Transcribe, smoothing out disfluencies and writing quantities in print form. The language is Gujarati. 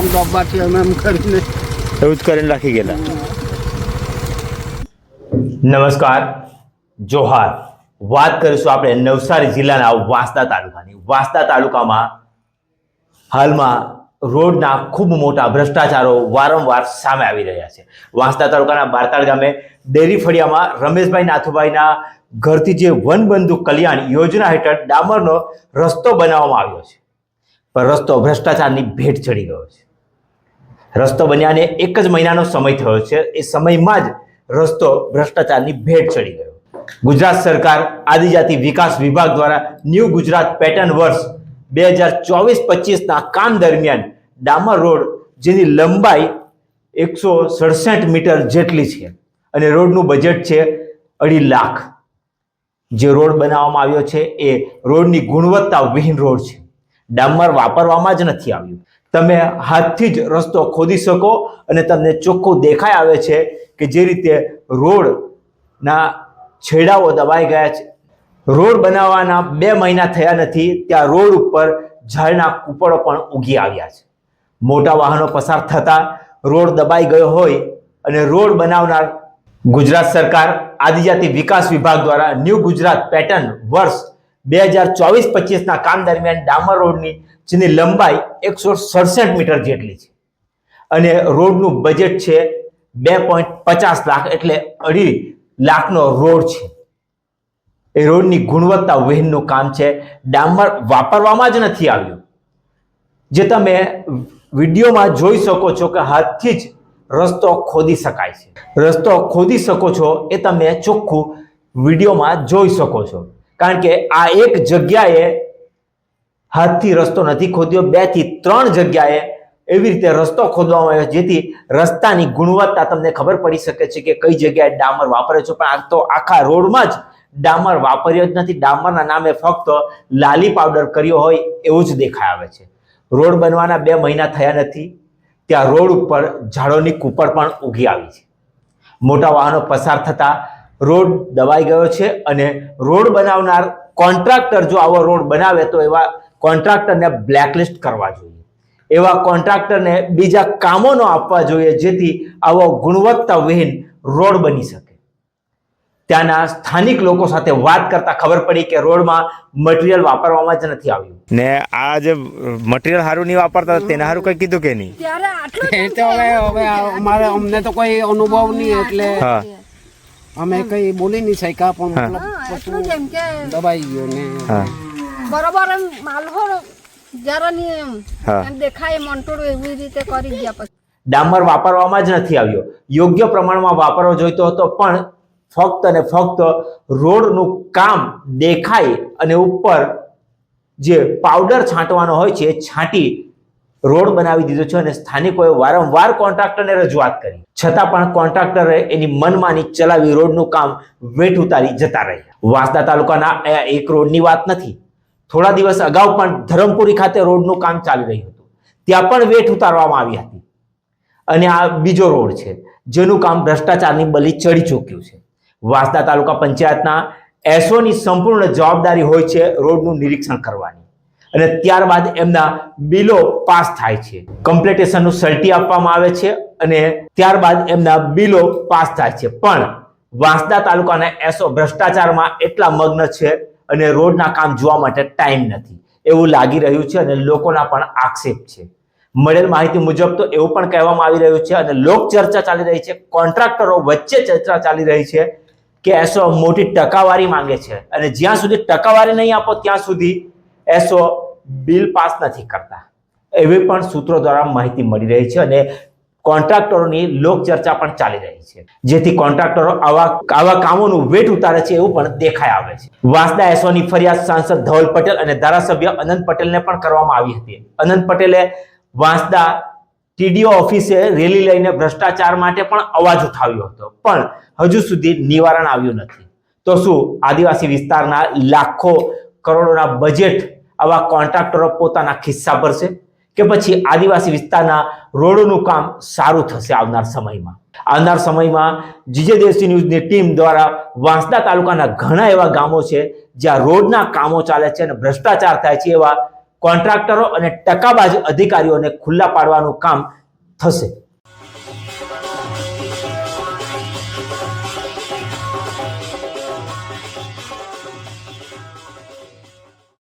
આમ દબાથી અમે એમ કરીને એવું જ કરીને રાખી ગયેલા. નમસ્કાર, જોહાર. વાત કરીશું આપણે નવસારી જિલ્લાના વાંસદા તાલુકાની. વાંસદા તાલુકામાં હાલમાં રોડના ખૂબ મોટા ભ્રષ્ટાચારો વારંવાર સામે આવી રહ્યા છે. વાંસદા તાલુકાના બારતાળ ગામે ડેરી ફળિયામાં રમેશભાઈ નાથુભાઈના ઘરથી જે વનબંધુ કલ્યાણ યોજના હેઠળ ડામરનો રસ્તો બનાવવામાં આવ્યો છે, પણ રસ્તો ભ્રષ્ટાચારની ભેટ ચડી ગયો છે. રસ્તો બન્યાને 1 જ મહિનાનો સમય થયો છે. એ સમયમાં જ રસ્તો ભ્રષ્ટાચારની ભેટ ચડી ગયો. ગુજરાત સરકાર આદિજાતિ વિકાસ વિભાગ દ્વારા ન્યૂ ગુજરાત પેટર્ન વર્ષ 2024-25ના કામ દરમિયાન ડામર રોડ, જેની લંબાઈ 167 મીટર જેટલી છે અને રોડનું બજેટ છે 2.5 લાખ, જે રોડ બનાવવામાં આવ્યો છે એ રોડની ગુણવત્તા વિહીન રોડ છે. ડામર વાપરવામાં જ નથી આવ્યું. તમે હાથથી જ રસ્તો ખોદી શકો અને તમને ચોખ્ખું દેખાઈ આવે છે કે જે રીતે રોડના છેડાઓ દબાઈ ગયા છે. રોડ બનાવવાના 2 મહિના થયા નથી ત્યાં રોડ ઉપર ઝાડના કૂપળો પણ ઉગી આવ્યા છે. મોટા વાહનો પસાર થતા રોડ દબાઈ ગયો હોય અને રોડ બનાવનાર ગુજરાત સરકાર આદિજાતિ વિકાસ વિભાગ દ્વારા ન્યૂ ગુજરાત પેટર્ન વર્ષ 2024-25ના કામ દરમિયાન ડામર રોડની જેની લંબાઈ 167 મીટર જેટલી છે અને રોડનું બજેટ છે 2.50 લાખ, એટલે 2.5 લાખનો રોડ છે. એ રોડની ગુણવત્તા વિહીનનું કામ છે. ડામર વાપરવામાં જ નથી આવ્યું. જે તમે વિડીયોમાં જોઈ શકો છો કે હાથથી જ રસ્તો ખોદી શકાય છે. રસ્તો ખોદી શકો છો એ તમે ચોખ્ખું વિડીયોમાં જોઈ શકો છો, કારણ કે આ એક જગ્યાએ હાથથી રસ્તો નથી ખોદ્યો, 2 થી 3 જગ્યાએ એવી રીતે રસ્તો ખોદવામાં આવ્યો જેથી રસ્તાની ગુણવત્તા તમને ખબર પડી શકે છે કે કઈ જગ્યાએ ડામર વાપરે છે. પણ આ તો આખા રોડમાં જ ડામર વાપર્યો જ નથી. ડામરના નામે ફક્ત લાલી પાવડર કર્યો હોય એવું જ દેખાય આવે છે. રોડ બનવાના 2 મહિના થયા નથી ત્યાં રોડ ઉપર ઝાડોની કૂપળ પણ ઉગી આવી છે. મોટા વાહનો પસાર થતા રોડ દબાઈ ગયો છે અને રોડ બનાવનાર કોન્ટ્રાક્ટર જો આવો રોડ બનાવે તો એવા કોન્ટ્રાક્ટરને બ્લેકલિસ્ટ કરવા જોઈએ. એવા કોન્ટ્રાક્ટરને બીજા કામો ન આપવા જોઈએ જેથી આવો ગુણવત્તા વિહીન રોડ બની શકે. ત્યાંના સ્થાનિક લોકો સાથે વાત કરતા ખબર પડી કે રોડમાં મટીરિયલ વાપરવામાં જ નથી આવ્યું ને આ જે મટીરિયલ સારું નહીં વાપરતા તેના સારું કઈ કીધું કે નહીં? એ તો હવે અમારે અમને તો કોઈ અનુભવ નહીં એટલે અમે કઈ બોલી નહીં શક્યા, પણ એટલું જેમ કે દબાઈ ગયો ને બરોબર એમ માલહો જરા નહીં એમ દેખાય મંટોડું એવી રીતે કરી ગયા. પછી ડામર વાપરવામાં જ નથી આવ્યો. યોગ્ય પ્રમાણમાં વાપરવો જોઈતો હતો, પણ ફક્ત અને ફક્ત રોડનું કામ દેખાય અને ઉપર જે પાવડર છાંટવાનો હોય છે એ છાંટી રોડ બનાવી દીધો છે. અને સ્થાનિકોએ વારંવાર કોન્ટ્રાક્ટરને રજૂઆત કરી છતાં પણ કોન્ટ્રાક્ટરે એની મનમાની ચલાવી રોડનું કામ વેઠ ઉતારી જતા રહ્યા. વાંસદા તાલુકાના એક રોડની વાત નથી. થોડા દિવસ અગાઉ પણ ધરમપુરી ખાતે રોડનું કામ ચાલી રહ્યું હતું, ત્યાં પણ વેઠ ઉતારવામાં આવી હતી. અને આ બીજો રોડ છે જેનું કામ ભ્રષ્ટાચારની બલી ચડી ચૂક્યું છે. વાંસદા તાલુકા પંચાયતના એસઓની સંપૂર્ણ જવાબદારી હોય છે રોડનું નિરીક્ષણ કરવાની, અને ત્યારબાદ એમના બિલો પાસ થાય છે. કમ્પ્લેટેશનનું સર્ટી આપવામાં આવે છે અને ત્યારબાદ એમના બિલો પાસ થાય છે. પણ વાંસદા તાલુકાના એસઓ ભ્રષ્ટાચારમાં એટલા મગ્ન છે અને રોડના કામ જોવા માટે ટાઈમ નથી એવું લાગી રહ્યું છે અને લોકોના પણ આક્ષેપ છે. મળેલ માહિતી મુજબ તો એવું પણ કહેવામાં આવી રહ્યું છે અને લોક ચર્ચા ચાલી રહી છે, કોન્ટ્રાક્ટરો વચ્ચે ચર્ચા ચાલી રહી છે કે એસઓ મોટી ટકાવારી માંગે છે અને જ્યાં સુધી ટકાવારી નહીં આપો ત્યાં સુધી એસઓ બિલ પાસ નથી કરતા, એવી પણ સૂત્રો દ્વારા માહિતી મળી રહી છે. અને કોન્ટ્રાક્ટરોની લોક ચર્ચા પણ ચાલી રહી છે જેથી કોન્ટ્રાક્ટરો આવા કામોનું વેઠ ઉતારે છે એવું પણ દેખાઈ આવે છે. વાંસદા એસઓની ફરિયાદ સાંસદ ધવલ પટેલ અને ધારાસભ્ય અનંત પટેલને પણ કરવામાં આવી હતી. અનંત પટેલે વાંસદા ટીડીઓ ઓફિસે રેલી લઈને ભ્રષ્ટાચાર માટે પણ અવાજ ઉઠાવ્યો હતો, પણ હજુ સુધી નિવારણ આવ્યું નથી. તો શું આદિવાસી વિસ્તારના લાખો કરોડોના બજેટ આવા કોન્ટ્રાક્ટરો પોતાના ખિસ્સા ભરશે કે પછી આદિવાસી વિસ્તારના રોડોનું કામ સારું થશે આવનાર સમયમાં? આવનાર સમયમાં જીજે દેશી ન્યૂઝની ટીમ દ્વારા વાંસદા તાલુકાના ઘણા એવા ગામો છે જ્યાં રોડના કામો ચાલે છે અને ભ્રષ્ટાચાર થાય છે, એવા કોન્ટ્રાક્ટરો અને ટકાબાજ અધિકારીઓને ખુલ્લા પાડવાનું કામ થશે.